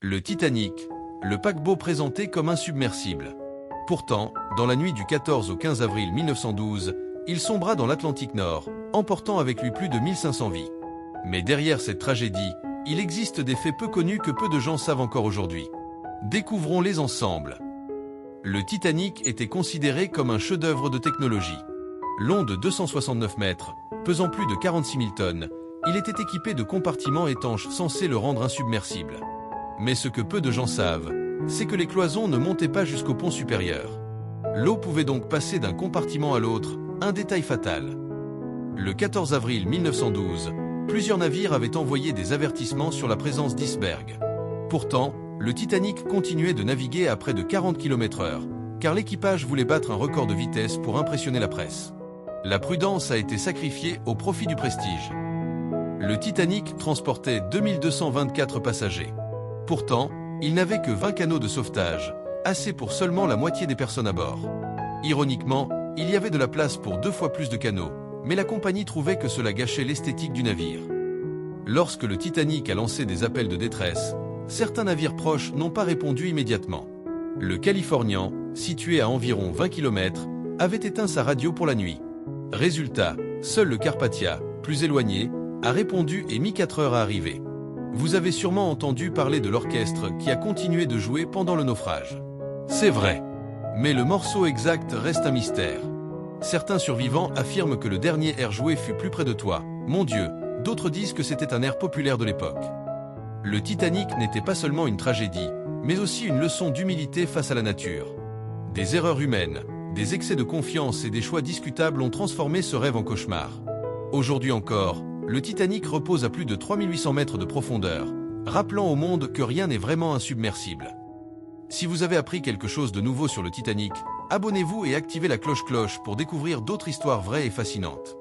Le Titanic, le paquebot présenté comme insubmersible. Pourtant, dans la nuit du 14 au 15 avril 1912, il sombra dans l'Atlantique Nord, emportant avec lui plus de 1500 vies. Mais derrière cette tragédie, il existe des faits peu connus que peu de gens savent encore aujourd'hui. Découvrons-les ensemble. Le Titanic était considéré comme un chef-d'œuvre de technologie. Long de 269 mètres, pesant plus de 46 000 tonnes, il était équipé de compartiments étanches censés le rendre insubmersible. Mais ce que peu de gens savent, c'est que les cloisons ne montaient pas jusqu'au pont supérieur. L'eau pouvait donc passer d'un compartiment à l'autre, un détail fatal. Le 14 avril 1912, plusieurs navires avaient envoyé des avertissements sur la présence d'icebergs. Pourtant, le Titanic continuait de naviguer à près de 40 km/h, car l'équipage voulait battre un record de vitesse pour impressionner la presse. La prudence a été sacrifiée au profit du prestige. Le Titanic transportait 2224 passagers. Pourtant, il n'avait que 20 canots de sauvetage, assez pour seulement la moitié des personnes à bord. Ironiquement, il y avait de la place pour 2 fois plus de canots, mais la compagnie trouvait que cela gâchait l'esthétique du navire. Lorsque le Titanic a lancé des appels de détresse, certains navires proches n'ont pas répondu immédiatement. Le Californian, situé à environ 20 km, avait éteint sa radio pour la nuit. Résultat, seul le Carpathia, plus éloigné, a répondu et mis 4 heures à arriver. Vous avez sûrement entendu parler de l'orchestre qui a continué de jouer pendant le naufrage. C'est vrai. Mais le morceau exact reste un mystère. Certains survivants affirment que le dernier air joué fut plus près de toi, mon Dieu, d'autres disent que c'était un air populaire de l'époque. Le Titanic n'était pas seulement une tragédie, mais aussi une leçon d'humilité face à la nature. Des erreurs humaines, des excès de confiance et des choix discutables ont transformé ce rêve en cauchemar. Aujourd'hui encore, le Titanic repose à plus de 3800 mètres de profondeur, rappelant au monde que rien n'est vraiment insubmersible. Si vous avez appris quelque chose de nouveau sur le Titanic, abonnez-vous et activez la cloche pour découvrir d'autres histoires vraies et fascinantes.